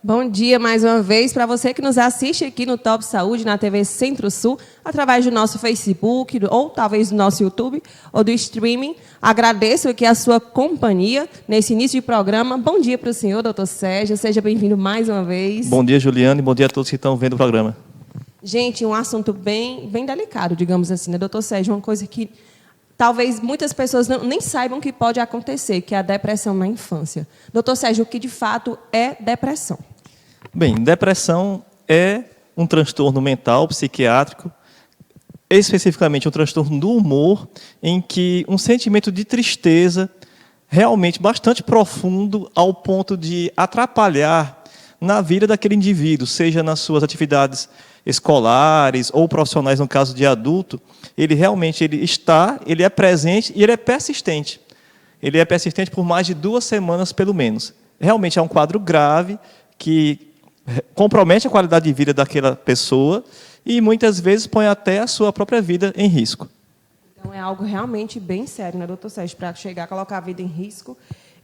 Bom dia mais uma vez para você que nos assiste aqui no Top Saúde, na TV Centro-Sul, através do nosso Facebook, ou talvez do nosso YouTube, ou do streaming. Agradeço aqui a sua companhia nesse início de programa. Bom dia para o senhor, doutor Sérgio. Seja bem-vindo mais uma vez. Bom dia, Juliana, e bom dia a todos que estão vendo o programa. Gente, um assunto bem delicado, digamos assim, né, doutor Sérgio? Uma coisa que talvez muitas pessoas nem saibam que pode acontecer, que é a depressão na infância. Doutor Sérgio, o que de fato é depressão? Bem, depressão é um transtorno mental, psiquiátrico, especificamente um transtorno do humor, em que um sentimento de tristeza realmente bastante profundo ao ponto de atrapalhar na vida daquele indivíduo, seja nas suas atividades escolares ou profissionais, no caso de adulto. Ele realmente ele é presente e ele é persistente. Ele é persistente por mais de 2 semanas, pelo menos. Realmente é um quadro grave que compromete a qualidade de vida daquela pessoa e muitas vezes põe até a sua própria vida em risco. Então é algo realmente bem sério, né, doutor Sérgio, para chegar a colocar a vida em risco.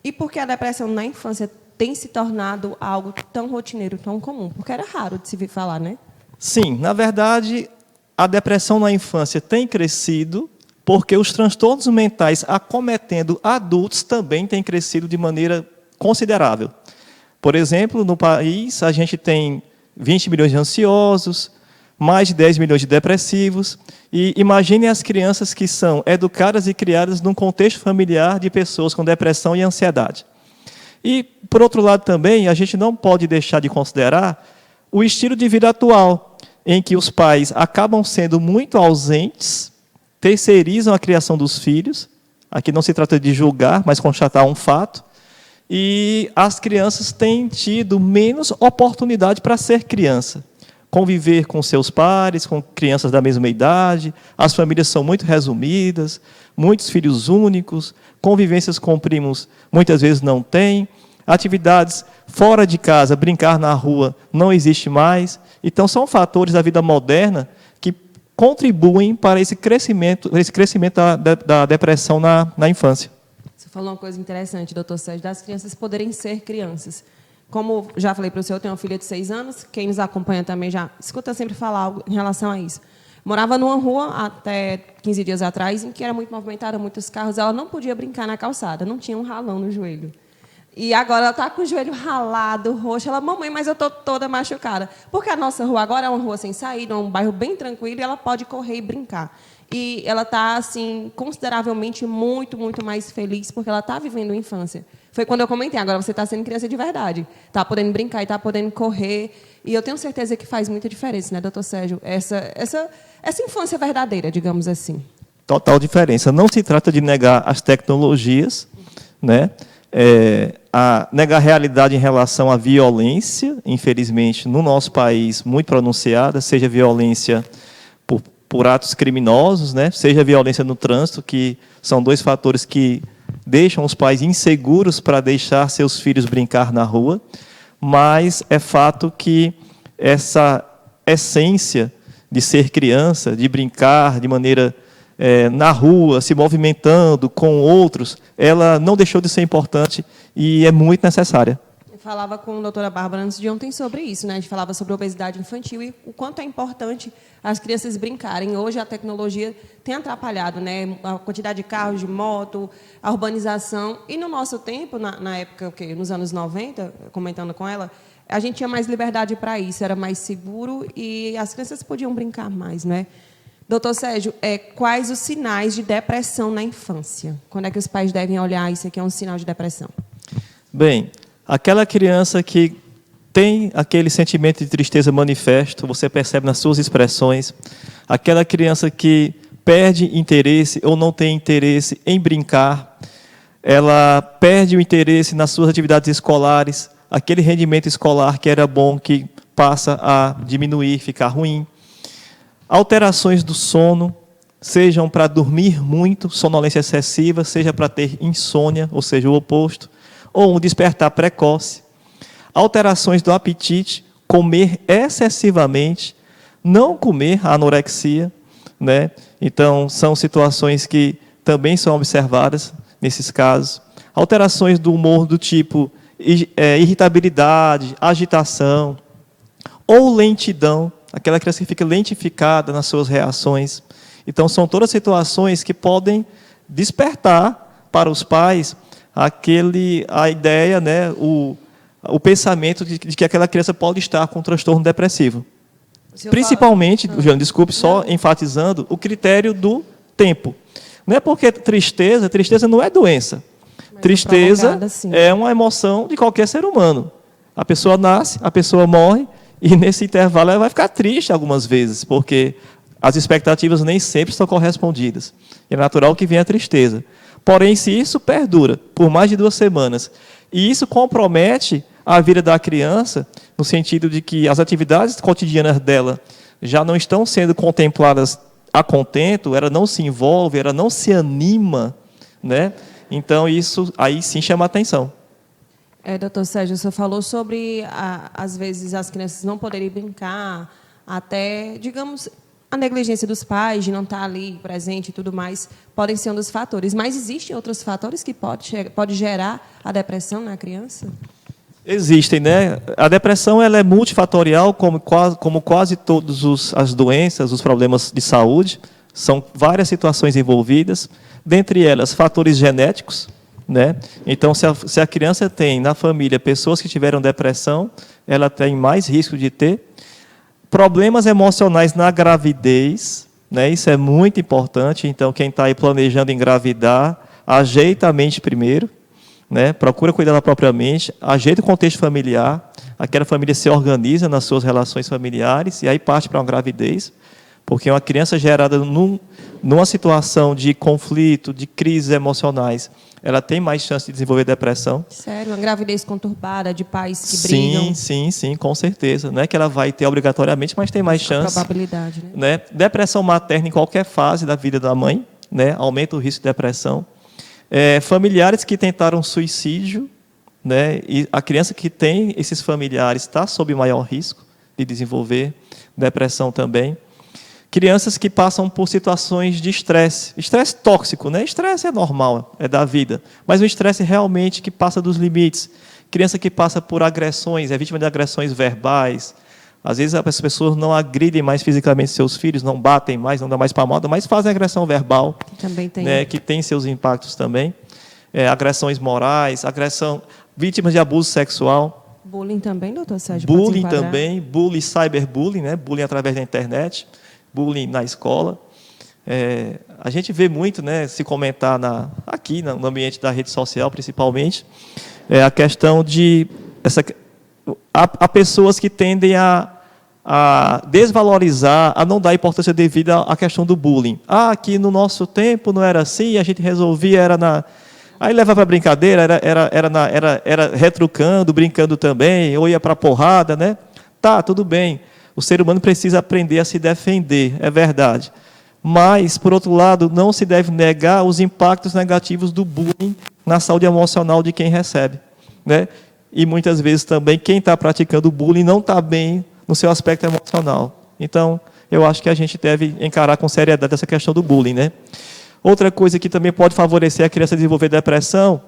E por que a depressão na infância tem se tornado algo tão rotineiro, tão comum? Porque era raro de se falar, né? Sim, na verdade, a depressão na infância tem crescido porque os transtornos mentais acometendo adultos também têm crescido de maneira considerável. Por exemplo, no país, a gente tem 20 milhões de ansiosos, mais de 10 milhões de depressivos, e imaginem as crianças que são educadas e criadas num contexto familiar de pessoas com depressão e ansiedade. E, por outro lado também, a gente não pode deixar de considerar o estilo de vida atual, em que os pais acabam sendo muito ausentes, terceirizam a criação dos filhos. Aqui não se trata de julgar, mas constatar um fato. E as crianças têm tido menos oportunidade para ser criança. Conviver com seus pares, com crianças da mesma idade, as famílias são muito resumidas, muitos filhos únicos, convivências com primos muitas vezes não têm, atividades fora de casa, brincar na rua, não existe mais. Então, são fatores da vida moderna que contribuem para esse crescimento da depressão na infância. Você falou uma coisa interessante, doutor Sérgio, das crianças poderem ser crianças. Como já falei para o senhor, eu tenho uma filha de 6 anos, quem nos acompanha também já escuta sempre falar algo em relação a isso. Morava numa rua até 15 dias atrás, em que era muito movimentada, muitos carros, ela não podia brincar na calçada, não tinha um ralão no joelho. E agora ela está com o joelho ralado, roxo. Ela, mamãe, mas eu estou toda machucada. Porque a nossa rua agora é uma rua sem saída, é um bairro bem tranquilo, e ela pode correr e brincar. E ela está, assim, consideravelmente muito mais feliz, porque ela está vivendo a infância. Foi quando eu comentei, agora você está sendo criança de verdade. Está podendo brincar e está podendo correr. E eu tenho certeza que faz muita diferença, né, doutor Sérgio? Essa infância verdadeira, digamos assim. Total diferença. Não se trata de negar as tecnologias, né? Negar a realidade em relação à violência, infelizmente, no nosso país, muito pronunciada, seja violência por atos criminosos, né? Seja violência no trânsito, que são 2 fatores que deixam os pais inseguros para deixar seus filhos brincar na rua, mas é fato que essa essência de ser criança, de brincar de maneira na rua, se movimentando com outros, ela não deixou de ser importante e é muito necessária. Eu falava com a doutora Bárbara antes de ontem sobre isso, né? A gente falava sobre obesidade infantil e o quanto é importante as crianças brincarem. Hoje a tecnologia tem atrapalhado, né? A quantidade de carros, de moto, a urbanização. E no nosso tempo, na época, nos anos 90, comentando com ela, a gente tinha mais liberdade para isso, era mais seguro e as crianças podiam brincar mais, né? Doutor Sérgio, quais os sinais de depressão na infância? Quando é que os pais devem olhar isso aqui é um sinal de depressão? Bem, aquela criança que tem aquele sentimento de tristeza manifesto, você percebe nas suas expressões, aquela criança que perde interesse ou não tem interesse em brincar, ela perde o interesse nas suas atividades escolares, aquele rendimento escolar que era bom, que passa a diminuir, ficar ruim. Alterações do sono, sejam para dormir muito, sonolência excessiva, seja para ter insônia, ou seja, o oposto, ou um despertar precoce. Alterações do apetite, comer excessivamente, não comer, anorexia, né? Então, são situações que também são observadas nesses casos. Alterações do humor do tipo irritabilidade, agitação, ou lentidão, aquela criança que fica lentificada nas suas reações. Então, são todas situações que podem despertar para os pais a ideia, né, o pensamento de que aquela criança pode estar com um transtorno depressivo. Principalmente, Juliana, desculpe, só enfatizando o critério do tempo. Não é porque tristeza não é doença. Tristeza é uma emoção de qualquer ser humano. A pessoa nasce, a pessoa morre, e nesse intervalo ela vai ficar triste algumas vezes, porque as expectativas nem sempre são correspondidas. É natural que venha a tristeza. Porém, se isso perdura por mais de 2 semanas, e isso compromete a vida da criança, no sentido de que as atividades cotidianas dela já não estão sendo contempladas a contento, ela não se envolve, ela não se anima, né? Então, isso aí sim chama a atenção. Doutor Sérgio, o senhor falou sobre, às vezes, as crianças não poderem brincar, até, digamos, a negligência dos pais de não estar ali presente e tudo mais, podem ser um dos fatores. Mas existem outros fatores que pode gerar a depressão na criança? Existem, né? A depressão ela é multifatorial, como quase todas as doenças, os problemas de saúde. São várias situações envolvidas, dentre elas fatores genéticos, né? Então, se a criança tem na família pessoas que tiveram depressão, ela tem mais risco de ter. Problemas emocionais na gravidez, né? Isso é muito importante. Então, quem está aí planejando engravidar, ajeita a mente primeiro, né? Procura cuidar da própria mente, ajeita o contexto familiar, aquela família se organiza nas suas relações familiares e aí parte para uma gravidez, porque uma criança gerada numa situação de conflito, de crises emocionais, ela tem mais chance de desenvolver depressão. Sério? Uma gravidez conturbada, de pais que brigam? Sim, com certeza. Não é que ela vai ter obrigatoriamente, mas tem mais chance. A probabilidade, né? Depressão materna em qualquer fase da vida da mãe, né? Aumenta o risco de depressão. Familiares que tentaram suicídio, né? E a criança que tem esses familiares está sob maior risco de desenvolver depressão também. Crianças que passam por situações de estresse tóxico, né? Estresse é normal, é da vida, mas o estresse realmente que passa dos limites. Criança que passa por agressões, é vítima de agressões verbais. Às vezes as pessoas não agridem mais fisicamente seus filhos, não batem mais, não dão mais palmada, mas fazem agressão verbal, também tem, né? Que tem seus impactos também. Agressões morais, vítimas de abuso sexual. Bullying também, doutor Sérgio? Bullying também, bullying, cyberbullying, né? Bullying através da internet. Bullying na escola. A gente vê muito, né, se comentar aqui no ambiente da rede social, principalmente, a questão de há pessoas que tendem a desvalorizar, a não dar importância devida à questão do bullying. Aqui no nosso tempo não era assim, a gente resolvia, aí leva para brincadeira, era retrucando, brincando também, ou ia para porrada, né? Tá, tudo bem. O ser humano precisa aprender a se defender, é verdade. Mas, por outro lado, não se deve negar os impactos negativos do bullying na saúde emocional de quem recebe, né? E muitas vezes também quem está praticando o bullying não está bem no seu aspecto emocional. Então, eu acho que a gente deve encarar com seriedade essa questão do bullying, né? Outra coisa que também pode favorecer a criança a desenvolver depressão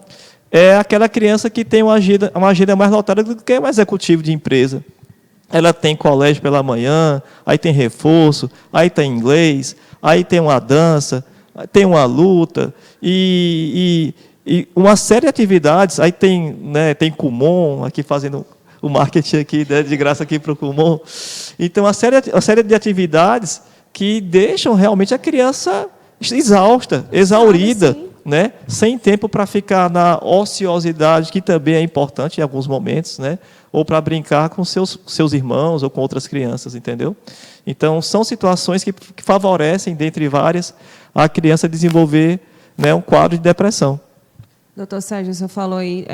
é aquela criança que tem uma agenda mais lotada do que um executivo de empresa. Ela tem colégio pela manhã, aí tem reforço, aí tem inglês, aí tem uma dança, aí tem uma luta, e uma série de atividades, aí tem, né, tem Kumon, aqui fazendo o marketing aqui, né, de graça aqui para o Kumon. Então, uma série de atividades que deixam realmente a criança exausta, exaurida, né, sem tempo para ficar na ociosidade, que também é importante em alguns momentos, né, ou para brincar com seus irmãos ou com outras crianças, entendeu? Então, são situações que favorecem, dentre várias, a criança desenvolver, né, um quadro de depressão. Doutor Sérgio, o senhor falou aí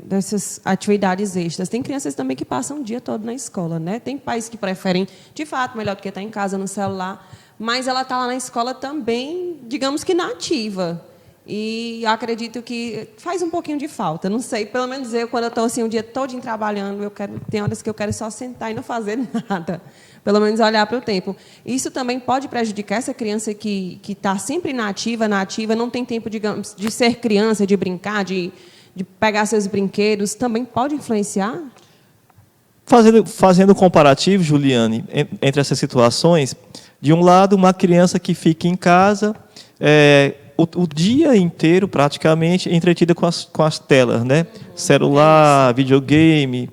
dessas atividades extras. Tem crianças também que passam o dia todo na escola, né? Tem pais que preferem, de fato, melhor do que estar em casa, no celular, mas ela está lá na escola também, digamos que na ativa. E acredito que faz um pouquinho de falta. Não sei, pelo menos eu, quando eu estou assim, o dia todo trabalhando, tem horas que eu quero só sentar e não fazer nada. Pelo menos olhar para o tempo. Isso também pode prejudicar essa criança que está sempre na ativa, não tem tempo, digamos, de ser criança, de brincar, de de pegar seus brinquedos, também pode influenciar? Fazendo um comparativo, Juliane, entre essas situações, de um lado, uma criança que fica em casa o dia inteiro, praticamente, entretida com as telas, né? Celular, videogame,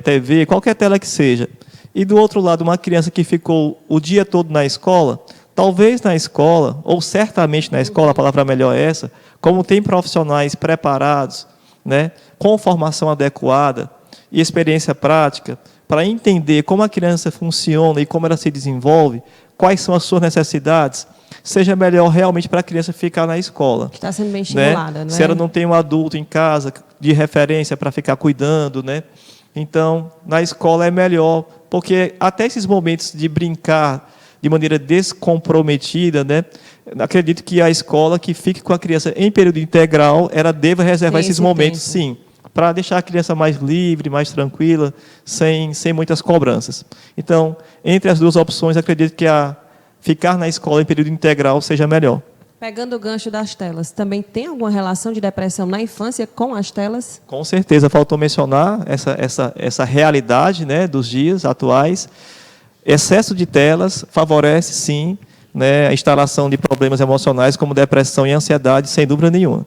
TV, qualquer tela que seja. E, do outro lado, uma criança que ficou o dia todo na escola, talvez na escola, ou certamente na escola, a palavra melhor é essa, como tem profissionais preparados, né, com formação adequada e experiência prática, para entender como a criança funciona e como ela se desenvolve, quais são as suas necessidades, seja melhor realmente para a criança ficar na escola. Está sendo bem estimulada, né? não é? Se ela não tem um adulto em casa de referência para ficar cuidando, né? Então, na escola é melhor, porque até esses momentos de brincar de maneira descomprometida, né? Acredito que a escola que fique com a criança em período integral, ela deva reservar esses momentos, sim, para deixar a criança mais livre, mais tranquila, sem muitas cobranças. Então, entre as duas opções, acredito que ficar na escola em período integral seja melhor. Pegando o gancho das telas, também tem alguma relação de depressão na infância com as telas? Com certeza, faltou mencionar essa realidade, né, dos dias atuais. Excesso de telas favorece, sim, né, a instalação de problemas emocionais como depressão e ansiedade, sem dúvida nenhuma.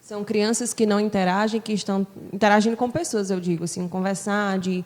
São crianças que não interagem, que estão interagindo com pessoas, eu digo, assim, conversar, de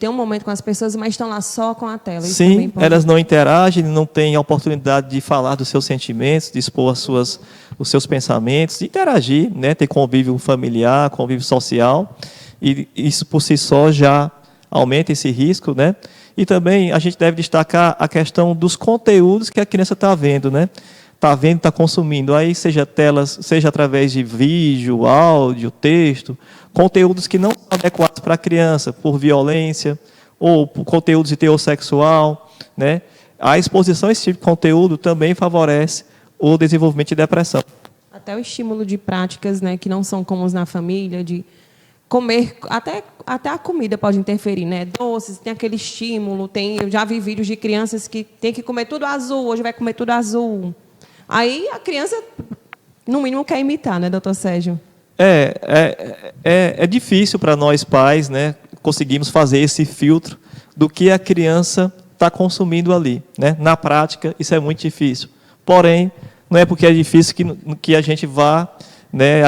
ter um momento com as pessoas, mas estão lá só com a tela. Sim, elas não interagem, não têm a oportunidade de falar dos seus sentimentos, de expor os seus pensamentos, de interagir, né, ter convívio familiar, convívio social, e isso por si só já aumenta esse risco, né? E também a gente deve destacar a questão dos conteúdos que a criança está vendo, né? Está vendo, está consumindo, aí seja telas, seja através de vídeo, áudio, texto, conteúdos que não são adequados para a criança, por violência, ou por conteúdos de teor sexual, né? A exposição a esse tipo de conteúdo também favorece o desenvolvimento de depressão. Até o estímulo de práticas, né, que não são comuns na família, de comer, até a comida pode interferir, né? Doces, tem aquele estímulo, eu já vi vídeos de crianças que tem que comer tudo azul, hoje vai comer tudo azul. Aí a criança, no mínimo, quer imitar, né, doutor Sérgio? É difícil para nós pais, né, conseguirmos fazer esse filtro do que a criança está consumindo ali, né? Na prática, isso é muito difícil. Porém, não é porque é difícil que a gente vá, né,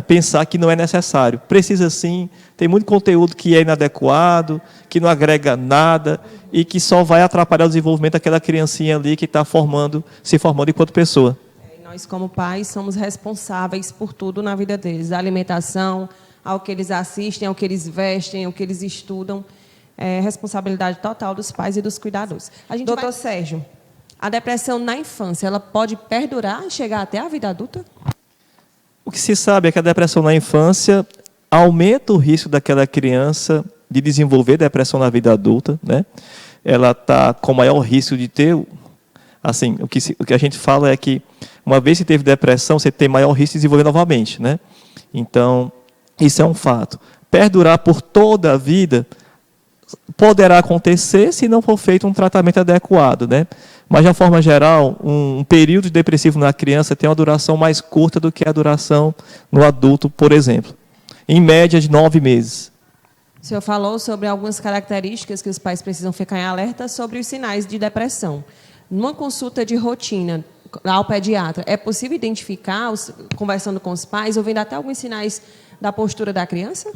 pensar que não é necessário. Precisa sim, tem muito conteúdo que é inadequado, que não agrega nada e que só vai atrapalhar o desenvolvimento daquela criancinha ali que está se formando enquanto pessoa. Nós, como pais, somos responsáveis por tudo na vida deles, da alimentação, ao que eles assistem, ao que eles vestem, ao que eles estudam. É responsabilidade total dos pais e dos cuidadores. Doutor Sérgio, a depressão na infância, ela pode perdurar e chegar até a vida adulta? O que se sabe é que a depressão na infância aumenta o risco daquela criança de desenvolver depressão na vida adulta, né? Ela está com maior risco de ter, assim, o que a gente fala é que uma vez que teve depressão, você tem maior risco de desenvolver novamente, né? Então, isso é um fato. Perdurar por toda a vida poderá acontecer se não for feito um tratamento adequado, né? Mas, de uma forma geral, um período depressivo na criança tem uma duração mais curta do que a duração no adulto, por exemplo. Em média, de 9 meses. O senhor falou sobre algumas características que os pais precisam ficar em alerta sobre os sinais de depressão. Numa consulta de rotina ao pediatra, é possível identificar, conversando com os pais, ou vendo até alguns sinais da postura da criança?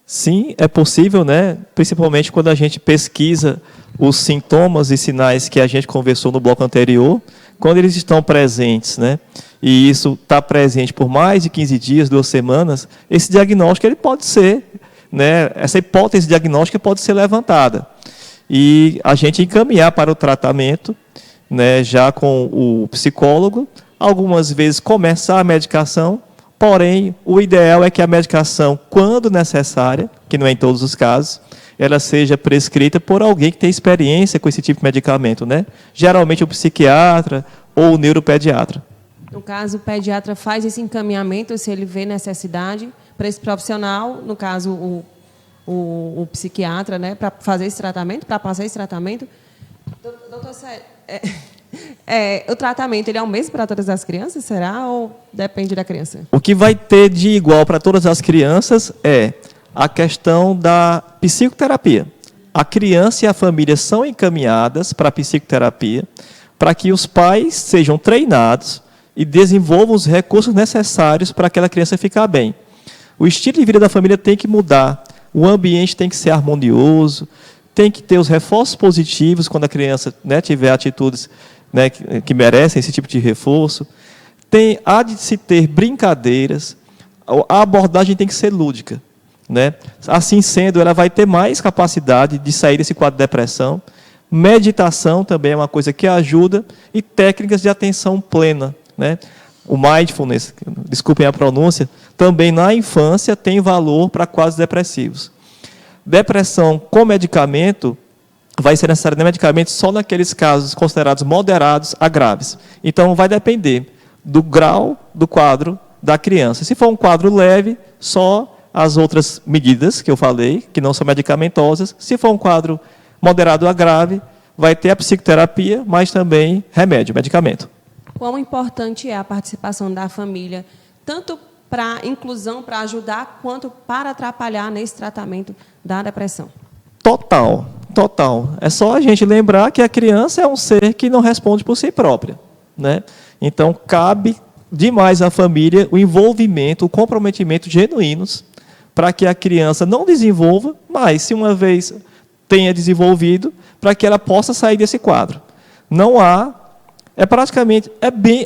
Sim, é possível, né? Principalmente quando a gente pesquisa os sintomas e sinais que a gente conversou no bloco anterior, quando eles estão presentes, né? E isso está presente por mais de 15 dias, 2 semanas, esse diagnóstico ele pode ser, né? Essa hipótese diagnóstica pode ser levantada. E a gente encaminhar para o tratamento, né, já com o psicólogo, algumas vezes começar a medicação. Porém, o ideal é que a medicação, quando necessária, que não é em todos os casos, ela seja prescrita por alguém que tem experiência com esse tipo de medicamento, né? Geralmente o psiquiatra ou o neuropediatra. No caso, o pediatra faz esse encaminhamento, se ele vê necessidade, para esse profissional, no caso, o psiquiatra, né, para fazer esse tratamento, para passar esse tratamento. Doutor Sérgio, O tratamento ele é o mesmo para todas as crianças, será? Ou depende da criança? O que vai ter de igual para todas as crianças é a questão da psicoterapia. A criança e a família são encaminhadas para a psicoterapia para que os pais sejam treinados e desenvolvam os recursos necessários para aquela criança ficar bem. O estilo de vida da família tem que mudar, o ambiente tem que ser harmonioso, tem que ter os reforços positivos quando a criança, né, tiver atitudes, né, que merecem esse tipo de reforço. Há de se ter brincadeiras, a abordagem tem que ser lúdica, né? Assim sendo, ela vai ter mais capacidade de sair desse quadro de depressão. Meditação também é uma coisa que ajuda, e técnicas de atenção plena, né? O mindfulness, desculpem a pronúncia, também na infância tem valor para quadros depressivos. Depressão com medicamento vai ser necessário medicamento só naqueles casos considerados moderados a graves. Então, vai depender do grau do quadro da criança. Se for um quadro leve, só as outras medidas que eu falei, que não são medicamentosas. Se for um quadro moderado a grave, vai ter a psicoterapia, mas também remédio, medicamento. Quão importante é a participação da família, tanto para inclusão, para ajudar, quanto para atrapalhar nesse tratamento da depressão? Total. É só a gente lembrar que a criança é um ser que não responde por si própria, né? Então, cabe demais à família o envolvimento, o comprometimento genuínos para que a criança não desenvolva, mas, se uma vez tenha desenvolvido, para que ela possa sair desse quadro.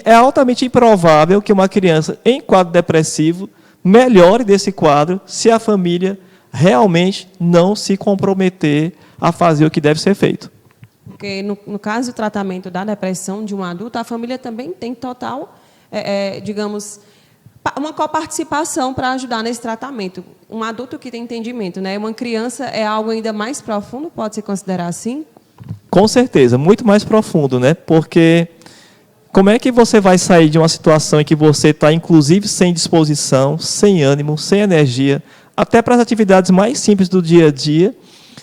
É altamente improvável que uma criança em quadro depressivo melhore desse quadro se a família realmente não se comprometer a fazer o que deve ser feito. Porque, no caso do tratamento da depressão de um adulto, a família também tem total, digamos, uma coparticipação para ajudar nesse tratamento. Um adulto que tem entendimento, né? Uma criança é algo ainda mais profundo, pode se considerar assim? Com certeza, muito mais profundo, né? Porque como é que você vai sair de uma situação em que você está, inclusive, sem disposição, sem ânimo, sem energia, até para as atividades mais simples do dia a dia,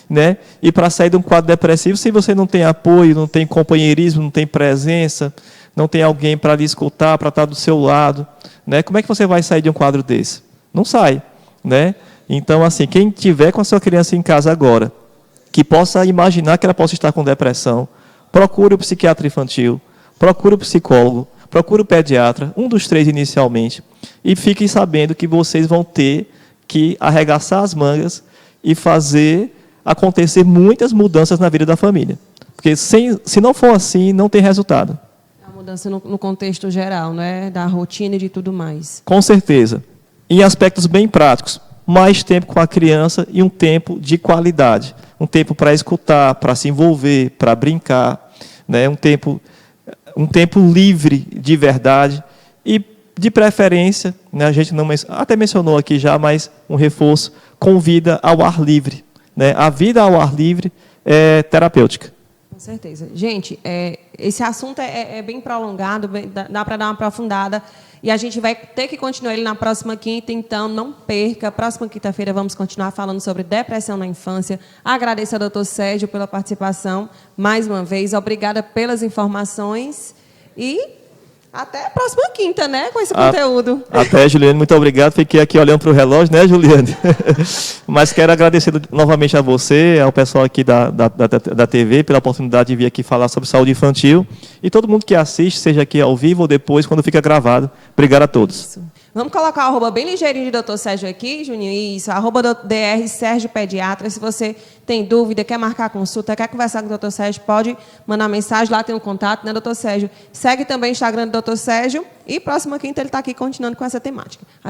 né? E para sair de um quadro depressivo, se você não tem apoio, não tem companheirismo, não tem presença, não tem alguém para lhe escutar, para estar do seu lado, né? Como é que você vai sair de um quadro desse? Não sai, né? Então, assim, quem tiver com a sua criança em casa agora, que possa imaginar que ela possa estar com depressão, procure o psiquiatra infantil, procure o psicólogo, procure o pediatra, um dos três inicialmente, e fiquem sabendo que vocês vão ter que arregaçar as mangas e fazer acontecer muitas mudanças na vida da família. Porque se não for assim, não tem resultado. A mudança no contexto geral, né? Da rotina e de tudo mais. Com certeza. Em aspectos bem práticos, mais tempo com a criança e um tempo de qualidade. Um tempo para escutar, para se envolver, para brincar, né? Um tempo livre de verdade e, de preferência, né, a gente até mencionou aqui já, mas um reforço, com vida ao ar livre, né? A vida ao ar livre é terapêutica. Com certeza. Gente, esse assunto é bem prolongado, dá para dar uma aprofundada, e a gente vai ter que continuar ele na próxima quinta, então não perca. Próxima quinta-feira vamos continuar falando sobre depressão na infância. Agradeço ao doutor Sérgio pela participação mais uma vez. Obrigada pelas informações e até a próxima quinta, né, com esse conteúdo. Até, Juliane, muito obrigado. Fiquei aqui olhando para o relógio, né, Juliane? Mas quero agradecer novamente a você, ao pessoal aqui da TV, pela oportunidade de vir aqui falar sobre saúde infantil. E todo mundo que assiste, seja aqui ao vivo ou depois, quando fica gravado. Obrigado a todos. Isso. Vamos colocar o arroba bem ligeirinho de doutor Sérgio aqui, Juninho. Isso, arroba DR Sérgio Pediatra. Se você tem dúvida, quer marcar consulta, quer conversar com o doutor Sérgio, pode mandar mensagem, lá tem um contato, né, doutor Sérgio? Segue também o Instagram do doutor Sérgio e próxima quinta ele está aqui continuando com essa temática.